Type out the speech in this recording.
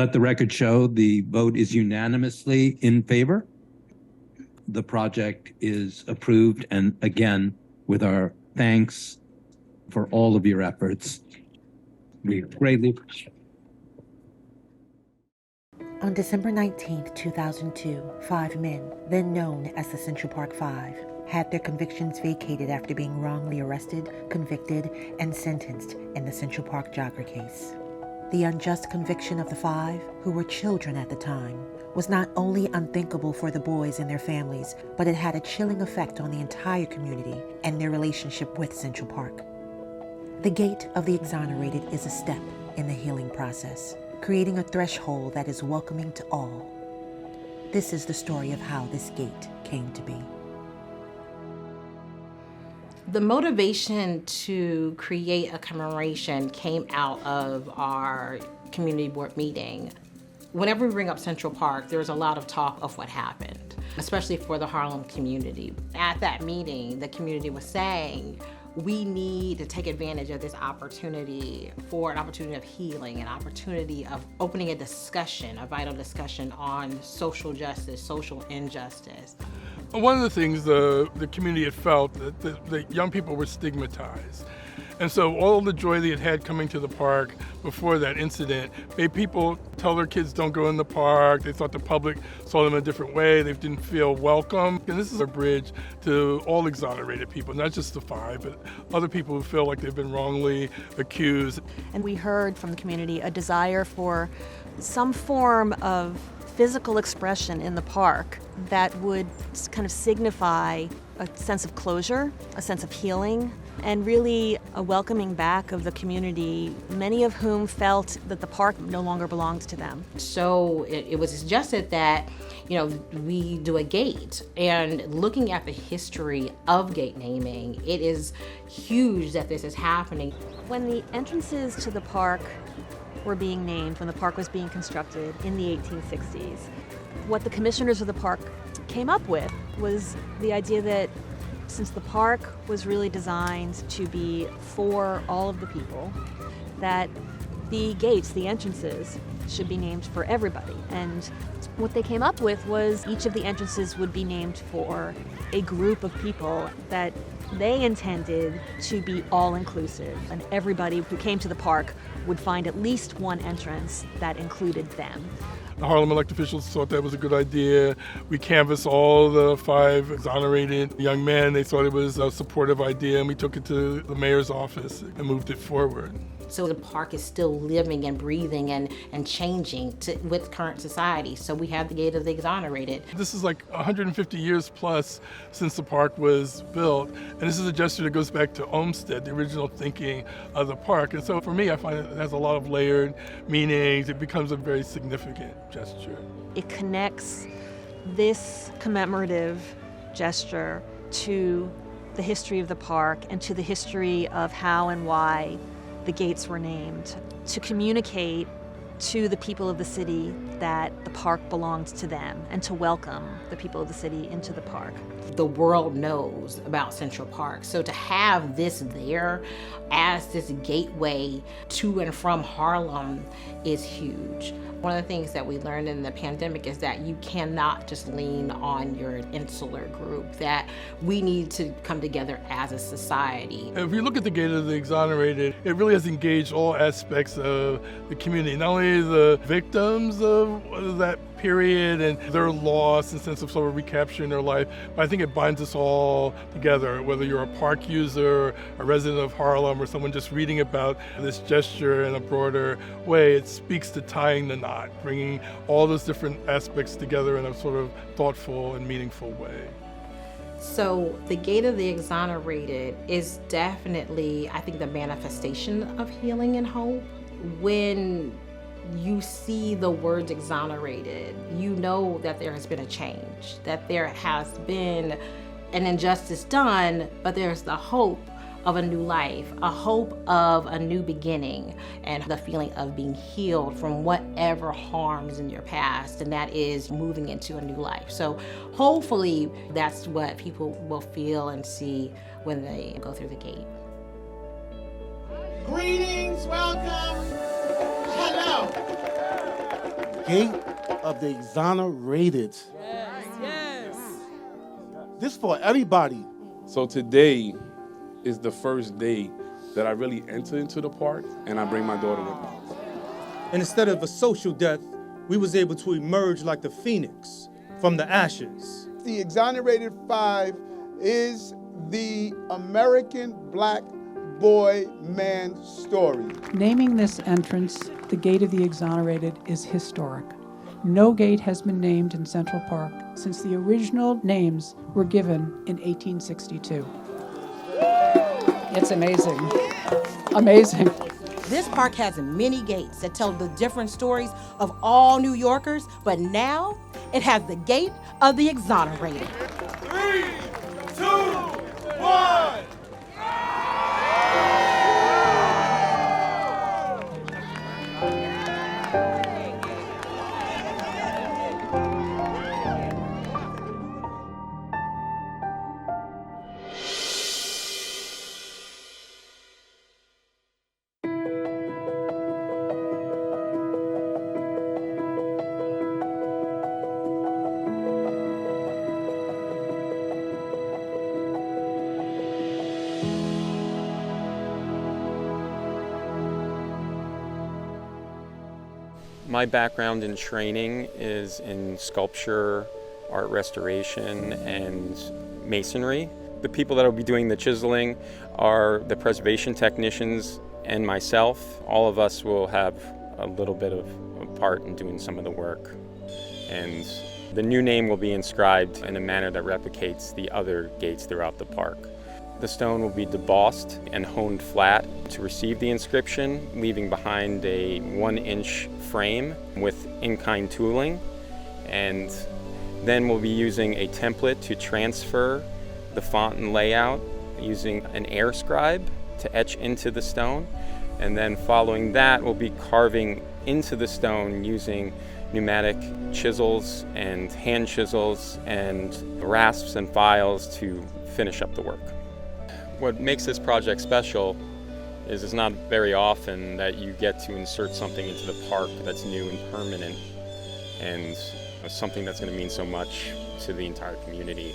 Let the record show the vote is unanimously in favor. The project is approved, and again, with our thanks for all of your efforts. We greatly appreciate it. On December 19, 2002, 5 men, then known as the Central Park Five, had their convictions vacated after being wrongly arrested, convicted, and sentenced in the Central Park jogger case. The unjust conviction of the five, who were children at the time, was not only unthinkable for the boys and their families, but it had a chilling effect on the entire community and their relationship with Central Park. The gate of the exonerated is a step in the healing process, creating a threshold that is welcoming to all. This is the story of how this gate came to be. The motivation to create a commemoration came out of our community board meeting. Whenever we bring up Central Park, there's a lot of talk of what happened, especially for the Harlem community. At that meeting, the community was saying, we need to take advantage of this opportunity for an opportunity of healing, an opportunity of opening a discussion, a vital discussion on social justice, social injustice. One of the things the community had felt that young people were stigmatized. And so all the joy they had had coming to the park before that incident made people tell their kids don't go in the park. They thought the public saw them a different way. They didn't feel welcome. And this is a bridge to all exonerated people, not just the five, but other people who feel like they've been wrongly accused. And we heard from the community a desire for some form of physical expression in the park that would kind of signify a sense of closure, a sense of healing, and really a welcoming back of the community, many of whom felt that the park no longer belonged to them. So it was suggested that, we do a gate. And looking at the history of gate naming, it is huge that this is happening. When the entrances to the park were being named, when the park was being constructed in the 1860s, what the commissioners of the park came up with was the idea that since the park was really designed to be for all of the people, that the gates, the entrances, should be named for everybody. And what they came up with was each of the entrances would be named for a group of people that they intended to be all-inclusive, and everybody who came to the park would find at least one entrance that included them. The Harlem elected officials thought that was a good idea. We canvassed all the five exonerated young men. They thought it was a supportive idea, and we took it to the mayor's office and moved it forward. So the park is still living and breathing and changing with current society. So we have the Gate of the Exonerated. This is like 150 years plus since the park was built. And this is a gesture that goes back to Olmsted, the original thinking of the park. And so for me, I find it has a lot of layered meanings. It becomes a very significant gesture. It connects this commemorative gesture to the history of the park and to the history of how and why the gates were named, to communicate to the people of the city that the park belonged to them and to welcome the people of the city into the park. The world knows about Central Park, so to have this there as this gateway to and from Harlem is huge. One of the things that we learned in the pandemic is that you cannot just lean on your insular group, that we need to come together as a society. And if you look at the Gate of the Exonerated, it really has engaged all aspects of the community, not only the victims of that period and their loss and sense of sort of recapturing their life, but I think it binds us all together, whether you're a park user, a resident of Harlem, or someone just reading about this gesture in a broader way. It speaks to tying the knot, bringing all those different aspects together in a sort of thoughtful and meaningful way. So the Gate of the Exonerated is definitely, I think, the manifestation of healing and hope. When you see the words exonerated, you know that there has been a change, that there has been an injustice done, but there's the hope of a new life, a hope of a new beginning, and the feeling of being healed from whatever harms in your past, and that is moving into a new life. So hopefully that's what people will feel and see when they go through the gate. Greetings, welcome, hello. gate of the exonerated. This for everybody. So today is the first day that I really enter into the park, and I bring my daughter with me. And instead of a social death, we was able to emerge like the phoenix from the ashes. The Exonerated Five is the American black boy man story. Naming this entrance the Gate of the Exonerated is historic. No gate has been named in Central Park since the original names were given in 1862. It's amazing. Amazing. This park has many gates that tell the different stories of all New Yorkers, but now it has the Gate of the Exonerated. 3, 2, 1. My background in training is in sculpture, art restoration, and masonry. The people that will be doing the chiseling are the preservation technicians and myself. All of us will have a little bit of a part in doing some of the work. And the new name will be inscribed in a manner that replicates the other gates throughout the park. The stone will be debossed and honed flat to receive the inscription, leaving behind a 1-inch frame with in-kind tooling. And then we'll be using a template to transfer the font and layout using an air scribe to etch into the stone. And then following that, we'll be carving into the stone using pneumatic chisels and hand chisels and rasps and files to finish up the work. What makes this project special is it's not very often that you get to insert something into the park that's new and permanent and something that's going to mean so much to the entire community.